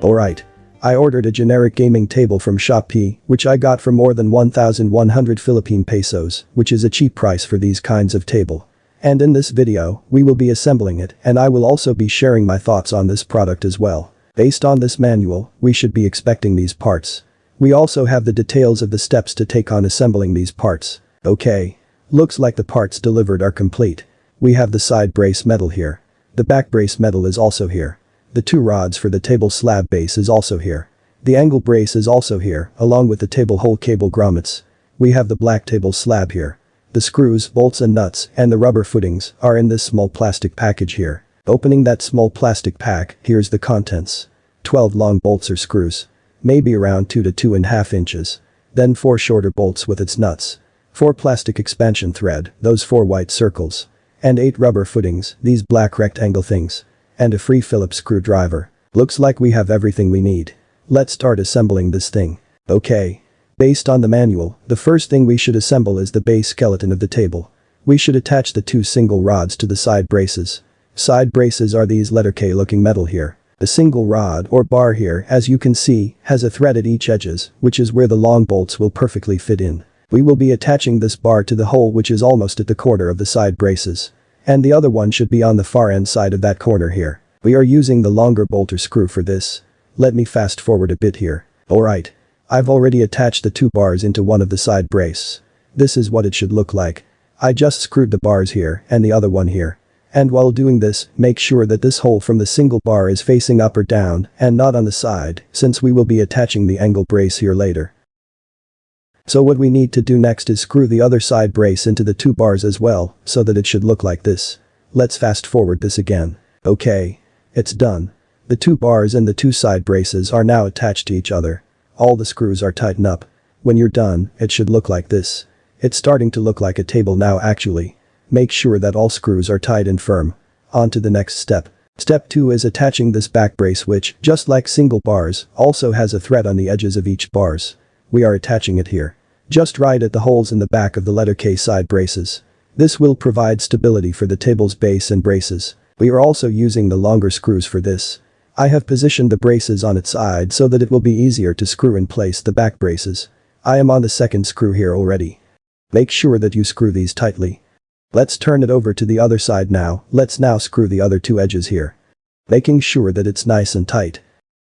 Alright. I ordered a generic gaming table from Shopee, which I got for more than 1,100 Philippine pesos, which is a cheap price for these kinds of table. And in this video, we will be assembling it, and I will also be sharing my thoughts on this product as well. Based on this manual, we should be expecting these parts. We also have the details of the steps to take on assembling these parts. Okay. Looks like the parts delivered are complete. We have the side brace metal here. The back brace metal is also here. The two rods for the table slab base is also here. The angle brace is also here, along with the table hole cable grommets. We have the black table slab here. The screws, bolts and nuts, and the rubber footings are in this small plastic package here. Opening that small plastic pack, here's the contents. 12 long bolts or screws. Maybe around 2 to 2.5 inches. Then 4 shorter bolts with its nuts. 4 plastic expansion thread, those 4 white circles. And 8 rubber footings, these black rectangle things. And a free Phillips screwdriver. Looks like we have everything we need. Let's start assembling this thing. Okay. Based on the manual, the first thing we should assemble is the base skeleton of the table. We should attach the 2 single rods to the side braces. Side braces are these letter K looking metal here. The single rod or bar here, as you can see, has a thread at each edges, which is where the long bolts will perfectly fit in. We will be attaching this bar to the hole which is almost at the corner of the side braces. And the other one should be on the far end side of that corner here. We are using the longer bolt or screw for this. Let me fast forward a bit here. Alright. I've already attached the 2 bars into one of the side brace. This is what it should look like. I just screwed the bars here and the other one here. And while doing this, make sure that this hole from the single bar is facing up or down and not on the side, since we will be attaching the angle brace here later. So what we need to do next is screw the other side brace into the 2 bars as well, so that it should look like this. Let's fast forward this again. Okay. It's done. The 2 bars and the 2 side braces are now attached to each other. All the screws are tightened up. When you're done, it should look like this. It's starting to look like a table now actually. Make sure that all screws are tight and firm. On to the next step. Step 2 is attaching this back brace which, just like single bars, also has a thread on the edges of each bars. We are attaching it here. Just right at the holes in the back of the letter K side braces. This will provide stability for the table's base and braces. We are also using the longer screws for this. I have positioned the braces on its side so that it will be easier to screw in place the back braces. I am on the second screw here already. Make sure that you screw these tightly. Let's turn it over to the other side now. Let's now screw the other 2 edges here. Making sure that it's nice and tight.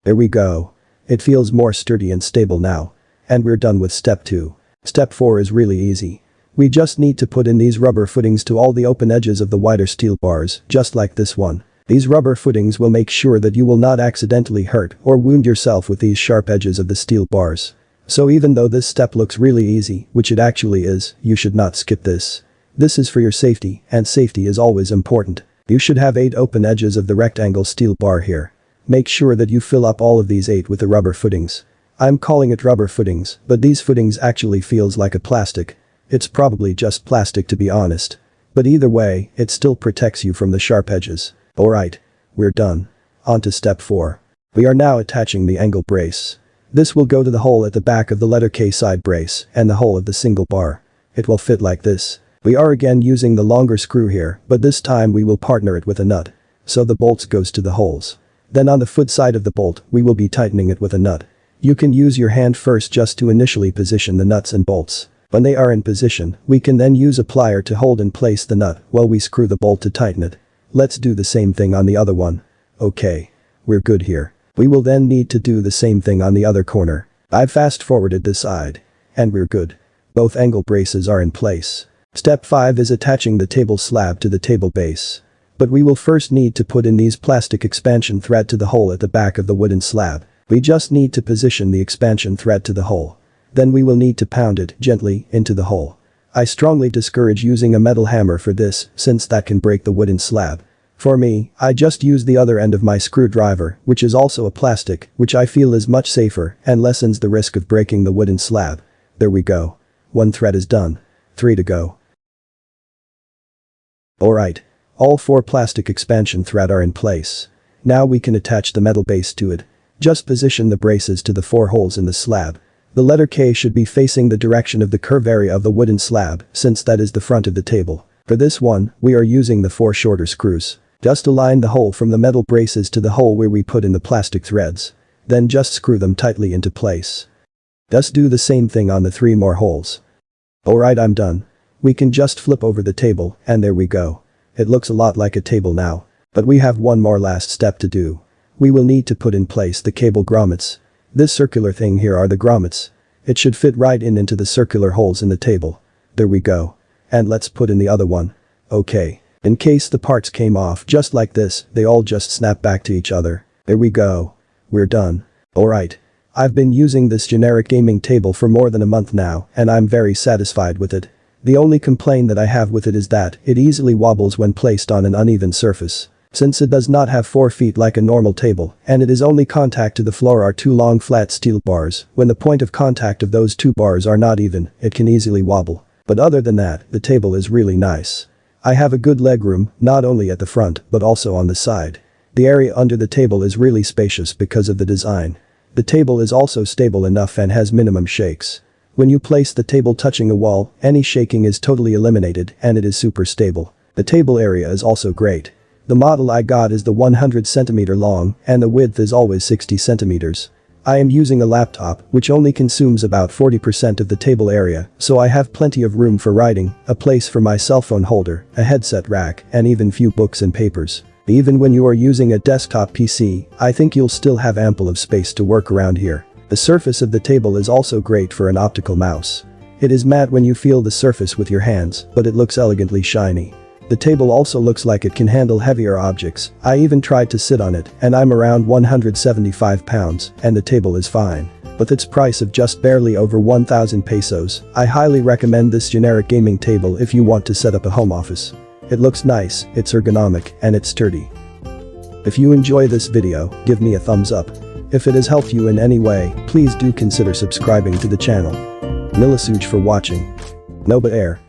There we go. It feels more sturdy and stable now. And we're done with step 2. Step 4 is really easy. We just need to put in these rubber footings to all the open edges of the wider steel bars, just like this one. These rubber footings will make sure that you will not accidentally hurt or wound yourself with these sharp edges of the steel bars. So even though this step looks really easy, which it actually is, you should not skip this. This is for your safety, and safety is always important. You should have 8 open edges of the rectangle steel bar here. Make sure that you fill up all of these 8 with the rubber footings. I'm calling it rubber footings, but these footings actually feels like a plastic. It's probably just plastic to be honest. But either way, it still protects you from the sharp edges. Alright. We're done. On to step 4. We are now attaching the angle brace. This will go to the hole at the back of the letter K side brace and the hole of the single bar. It will fit like this. We are again using the longer screw here, but this time we will partner it with a nut. So the bolts goes to the holes. Then on the foot side of the bolt, we will be tightening it with a nut. You can use your hand first just to initially position the nuts and bolts. When they are in position, we can then use a plier to hold and place the nut while we screw the bolt to tighten it. Let's do the same thing on the other one. Okay. We're good here. We will then need to do the same thing on the other corner. I've fast forwarded this side. And we're good. Both angle braces are in place. Step 5 is attaching the table slab to the table base. But we will first need to put in these plastic expansion thread to the hole at the back of the wooden slab. We just need to position the expansion thread to the hole. Then we will need to pound it gently into the hole. I strongly discourage using a metal hammer for this since that can break the wooden slab. For me, I just use the other end of my screwdriver, which is also a plastic, which I feel is much safer and lessens the risk of breaking the wooden slab. There we go. 1 thread is done. 3 to go. Alright. All 4 plastic expansion thread are in place. Now we can attach the metal base to it. Just position the braces to the 4 holes in the slab. The letter K should be facing the direction of the curve area of the wooden slab, since that is the front of the table. For this one, we are using the 4 shorter screws. Just align the hole from the metal braces to the hole where we put in the plastic threads. Then just screw them tightly into place. Just do the same thing on the 3 more holes. Alright, I'm done. We can just flip over the table, and there we go. It looks a lot like a table now. But we have one more last step to do. We will need to put in place the cable grommets. This circular thing here are the grommets. It should fit right into the circular holes in the table. There we go. And let's put in the other one. Okay. In case the parts came off just like this, they all just snap back to each other. There we go. We're done. Alright. I've been using this generic gaming table for more than a month now, and I'm very satisfied with it. The only complaint that I have with it is that it easily wobbles when placed on an uneven surface. Since it does not have 4 feet like a normal table, and it is only contact to the floor are 2 long flat steel bars, when the point of contact of those 2 bars are not even, it can easily wobble. But other than that, the table is really nice. I have a good legroom, not only at the front, but also on the side. The area under the table is really spacious because of the design. The table is also stable enough and has minimum shakes. When you place the table touching a wall, any shaking is totally eliminated and it is super stable. The table area is also great. The model I got is the 100 cm long and the width is always 60 cm. I am using a laptop which only consumes about 40% of the table area, so I have plenty of room for writing, a place for my cell phone holder, a headset rack, and even few books and papers. Even when you are using a desktop PC, I think you'll still have ample of space to work around here. The surface of the table is also great for an optical mouse. It is matte when you feel the surface with your hands, but it looks elegantly shiny. The table also looks like it can handle heavier objects. I even tried to sit on it, and I'm around 175 pounds, and the table is fine. With its price of just barely over 1,000 pesos, I highly recommend this generic gaming table if you want to set up a home office. It looks nice, it's ergonomic, and it's sturdy. If you enjoy this video, give me a thumbs up. If it has helped you in any way, please do consider subscribing to the channel. Milasuj for watching. Noba Air.